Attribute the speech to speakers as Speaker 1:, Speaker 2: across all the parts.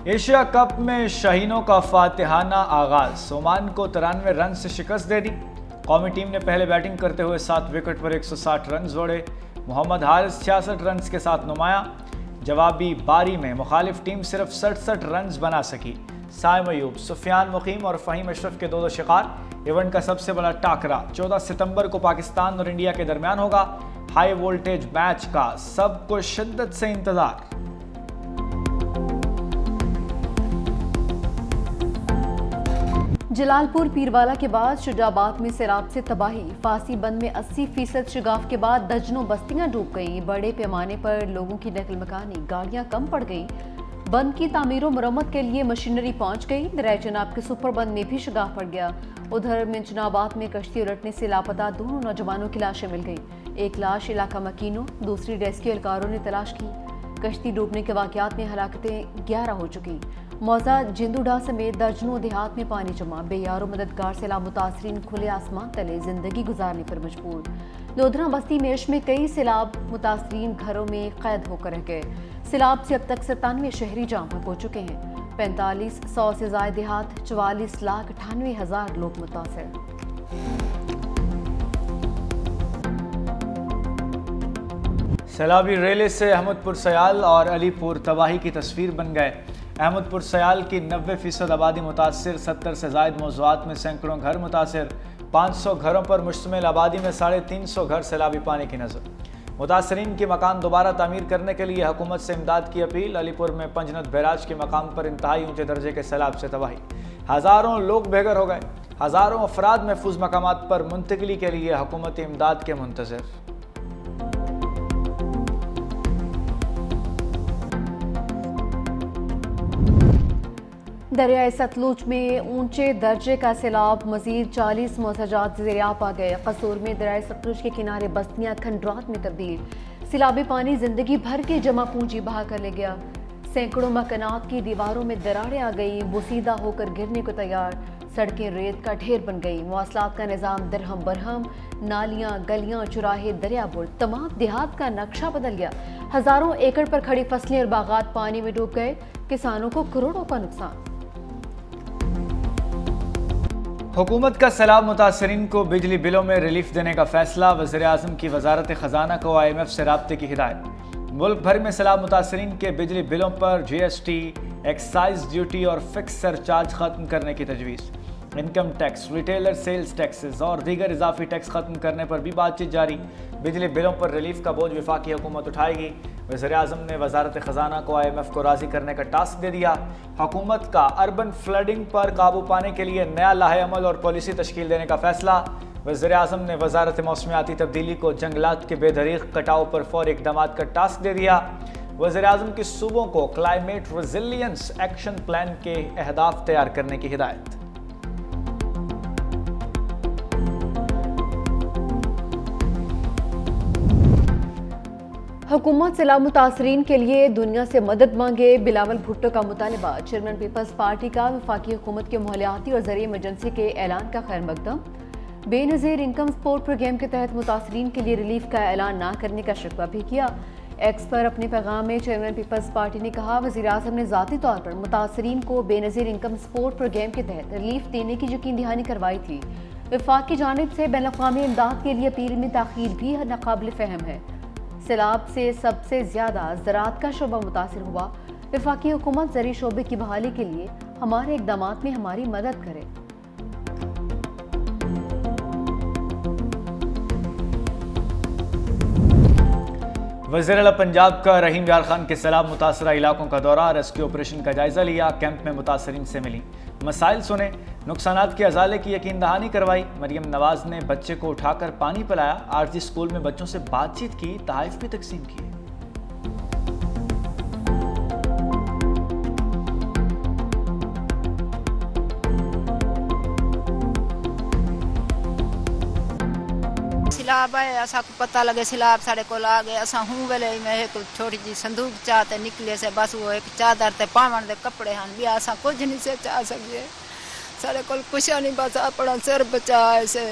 Speaker 1: Asia cup میں شاہینوں کا فاتحانہ آغاز، عمان کو 93 رن سے شکست دے دی۔ قومی ٹیم نے پہلے بیٹنگ کرتے ہوئے 7 وکٹ پر 160 رنز جوڑے۔ محمد حارث 66 رنز کے ساتھ نمایاں۔ جوابی باری میں مخالف ٹیم صرف 67 رنز بنا سکی۔ سائم ایوب، سفیان مقیم اور فہیم اشرف کے دو شکار۔ ایونٹ کا سب سے بڑا ٹاکرا 14 ستمبر کو پاکستان اور انڈیا کے درمیان ہوگا۔ ہائی وولٹیج میچ کا سب کو شدت سے انتظار۔
Speaker 2: جلال پور پیروالا کے بعد شجاع آباد میں سیلاب سے تباہی۔ فاسی بند میں 80% شگاف کے بعد درجنوں بستیاں ڈوب گئیں۔ بڑے پیمانے پر لوگوں کی نقل مکانی، گاڑیاں کم پڑ گئیں۔ بند کی تعمیر و مرمت کے لیے مشینری پہنچ گئی۔ دریائے چناب کے سپر بند میں بھی شگاف پڑ گیا۔ ادھر منچنا آباد میں کشتی الٹنے سے لاپتہ 2 نوجوانوں کی لاشیں مل گئی۔ ایک لاش علاقہ مکینوں، دوسری ریسکیو اہلکاروں نے تلاش کی۔ کشتی ڈوبنے کے واقعات میں ہلاکتیں 11 ہو چکی۔ موزہ جندوڈا سمیت درجنوں دیہات میں پانی جمع۔ بے یار و مددگار سیلاب متاثرین کھلے آسمان تلے زندگی گزارنے پر مجبور۔ لودھنا بستی میش میں کئی سیلاب متاثرین گھروں میں قید ہو کر رہ گئے۔ سیلاب سے اب تک 97 شہری جاں بحق ہو چکے ہیں۔ 4500 سے زائد دیہات، 44,98,000 لوگ متاثر۔
Speaker 1: سیلابی ریلے سے احمد پور سیال اور علی پور تباہی کی تصویر بن گئے۔ احمد پور سیال کی 90% آبادی متاثر، 70 سے زائد موضوعات میں سینکڑوں گھر متاثر۔ 500 گھروں پر مشتمل آبادی میں 350 گھر سیلابی پانی کی نظر۔ متاثرین کی مکان دوبارہ تعمیر کرنے کے لیے حکومت سے امداد کی اپیل۔ علی پور میں پنجنت بیراج کے مقام پر انتہائی اونچے درجے کے سیلاب سے تباہی، ہزاروں لوگ بے گھر ہو گئے۔ ہزاروں افراد محفوظ مقامات پر منتقلی کے لیے حکومتی امداد کے منتظر۔
Speaker 2: دریائے ستلج میں اونچے درجے کا سیلاب، مزید 40 محتجات زیر آب آ گئے۔ قصور میں دریائے ستلج کے کنارے بستیاں کھنڈرات میں تبدیل۔ سیلابی پانی زندگی بھر کے جمع پونجی بہا کر لے گیا۔ سینکڑوں مکانات کی دیواروں میں دراڑیں آ گئیں، بوسیدہ ہو کر گرنے کو تیار۔ سڑکیں ریت کا ڈھیر بن گئی۔ مواصلات کا نظام درہم برہم۔ نالیاں، گلیاں، چوراہے، دریا برد، تمام دیہات کا نقشہ بدل گیا۔ ہزاروں ایکڑ پر کھڑی فصلیں اور باغات پانی میں ڈوب گئے۔ کسانوں کو کروڑوں کا نقصان۔
Speaker 1: حکومت کا سیلاب متاثرین کو بجلی بلوں میں ریلیف دینے کا فیصلہ۔ وزیر اعظم کی وزارت خزانہ کو IMF سے رابطے کی ہدایت۔ ملک بھر میں سیلاب متاثرین کے بجلی بلوں پر GST، ایکسائز ڈیوٹی اور فکس سرچارج ختم کرنے کی تجویز۔ Income tax, retailer sales taxes اور دیگر اضافی ٹیکس ختم کرنے پر بھی بات چیت جاری۔ بجلی بلوں پر ریلیف کا بوجھ وفاقی حکومت اٹھائے گی۔ وزیر اعظم نے وزارت خزانہ کو IMF کو راضی کرنے کا ٹاسک دے دیا۔ حکومت کا اربن فلڈنگ پر قابو پانے کے لیے نیا لائحہ عمل اور پالیسی تشکیل دینے کا فیصلہ۔ وزیر اعظم نے وزارت موسمیاتی تبدیلی کو جنگلات کے بے دریغ کٹاؤ پر فوری اقدامات کا ٹاسک دے دیا۔ وزیر اعظم کی صوبوں کو کلائمیٹ ریزیلینس ایکشن پلان کے اہداف تیار کرنے کی ہدایت۔
Speaker 2: حکومت سیلاب متاثرین کے لیے دنیا سے مدد مانگے، بلاول بھٹو کا مطالبہ۔ چیئرمین پیپلز پارٹی کا وفاقی حکومت کے مالیاتی اور زرعی ایمرجنسی کے اعلان کا خیر مقدم۔ بے نظیر انکم سپورٹ پروگرام کے تحت متاثرین کے لیے ریلیف کا اعلان نہ کرنے کا شکوہ بھی کیا۔ ایکس پر اپنے پیغام میں چیئرمین پیپلز پارٹی نے کہا، وزیر اعظم نے ذاتی طور پر متاثرین کو بے نظیر انکم سپورٹ پروگرام کے تحت ریلیف دینے کی یقین دہانی کروائی تھی۔ وفاق کی جانب سے بین الاقوامی امداد کے لیے اپیل میں تاخیر بھی ناقابل فہم ہے۔ سیلاب سے سب سے زیادہ زراعت کا شعبہ متاثر ہوا۔ وفاقی حکومت زرعی شعبے کی بحالی کے لیے ہمارے اقدامات میں ہماری مدد کرے۔
Speaker 1: وزیر اعلیٰ پنجاب کا رحیم یار خان کے سیلاب متاثرہ علاقوں کا دورہ، ریسکیو آپریشن کا جائزہ لیا، کیمپ میں متاثرین سے ملی، مسائل سنے، نقصانات کے ازالے کی یقین دہانی کروائی۔ مریم نواز نے بچے کو اٹھا کر پانی پلایا، عارضی اسکول میں بچوں سے بات چیت کی، تحائف بھی تقسیم کیے۔
Speaker 3: سیلاب آئے، اسا کو پتہ لگے سیلاب ساڑے کو آ گئے، اسا ہوں ویلے میں ایک چھوٹی جی صندوق چاہتے نکلے سے، بس وہ ایک چادر تے پاون دے کپڑے ہن، بھی اسا کچھ نہیں سے چاہ سکے، ساڑے کو کچھ نہیں، بس اپنا سر بچائے سے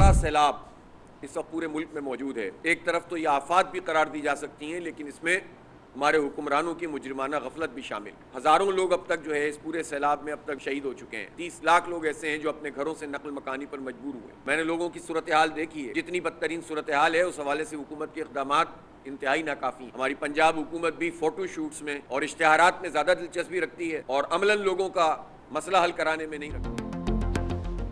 Speaker 4: بڑا سیلاب اس وقت پورے ملک میں موجود ہے. ایک طرف تو یہ آفات بھی قرار دی جا سکتی ہیں، لیکن اس میں ہمارے حکمرانوں کی مجرمانہ غفلت بھی شامل. ہزاروں لوگ اب تک جو ہے اس پورے سیلاب میں اب تک شہید ہو چکے ہیں. 30 لاکھ لوگ ایسے ہیں جو اپنے گھروں سے نقل مکانی پر مجبور ہوئے. میں نے لوگوں کی صورتحال دیکھی ہے. جتنی بدترین صورتحال ہے اس حوالے سے حکومت کے اقدامات انتہائی ناکافی ہیں. ہماری پنجاب حکومت بھی فوٹو شوٹس میں اور اشتہارات میں زیادہ دلچسپی رکھتی ہے اور عملاً لوگوں کا مسئلہ حل کرانے میں نہیں رکھتی.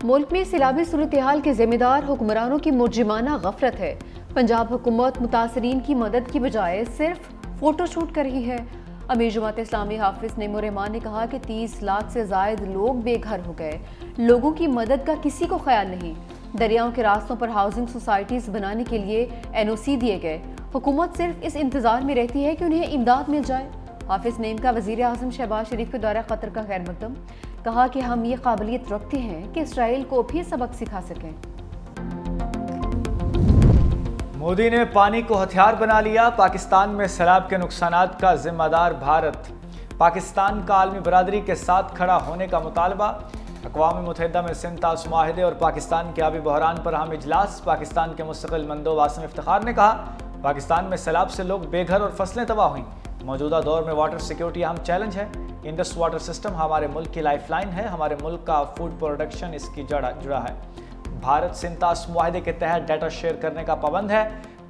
Speaker 2: ملک میں سیلابی صورتحال کے ذمہ دار حکمرانوں کی مجرمانہ غفلت ہے. پنجاب حکومت متاثرین کی مدد کی بجائے صرف فوٹو شوٹ کر رہی ہے. امیر جماعت اسلامی حافظ نعیم الرحمان نے کہا کہ 30 لاکھ سے زائد لوگ بے گھر ہو گئے. لوگوں کی مدد کا کسی کو خیال نہیں. دریاؤں کے راستوں پر ہاؤسنگ سوسائٹیز بنانے کے لیے NOC دیے گئے. حکومت صرف اس انتظار میں رہتی ہے کہ انہیں امداد مل جائے. حافظ نعیم کا وزیر اعظم شہباز شریف کے دورہ قطر کا خیر مقدم. کہا کہ ہم یہ قابلیت رکھتے ہیں کہ اسرائیل کو بھی سبق سکھا سکیں.
Speaker 1: مودی نے پانی کو ہتھیار بنا لیا. پاکستان میں سیلاب کے نقصانات کا ذمہ دار بھارت. پاکستان کا عالمی برادری کے ساتھ کھڑا ہونے کا مطالبہ. اقوام متحدہ میں سنتاس معاہدے اور پاکستان کے آبی بحران پر اہم اجلاس. پاکستان کے مستقل مندوب واسم افتخار نے کہا پاکستان میں سیلاب سے لوگ بے گھر اور فصلیں تباہ ہوئیں. موجودہ دور میں واٹر سیکیورٹی اہم چیلنج ہے. انڈس واٹر سسٹم ہمارے ملک کی لائف لائن ہے. ہمارے ملک کا فوڈ پروڈکشن اس کی جڑا ہے. بھارت سنتاس معاہدے کے تحت ڈیٹا شیئر کرنے کا پابند ہے.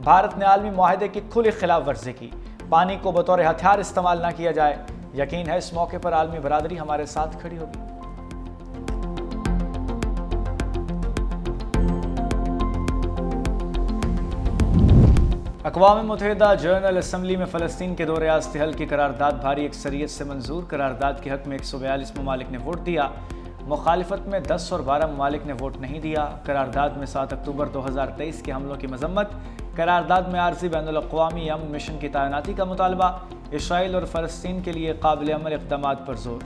Speaker 1: بھارت نے عالمی معاہدے کی کھلی خلاف ورزی کی. پانی کو بطور ہتھیار استعمال نہ کیا جائے. یقین ہے اس موقع پر عالمی برادری ہمارے ساتھ کھڑی ہوگی. اقوام متحدہ جنرل اسمبلی میں فلسطین کے دو ریاستی حل کی قرارداد بھاری اکثریت سے منظور. قرارداد کے حق میں 142 ممالک نے ووٹ دیا. مخالفت میں 10 اور 12 ممالک نے ووٹ نہیں دیا. قرارداد میں 7 اکتوبر 2023 کے حملوں کی مذمت. قرارداد میں عارضی بین الاقوامی امن مشن کی تعیناتی کا مطالبہ. اسرائیل اور فلسطین کے لیے قابل عمل اقدامات پر زور.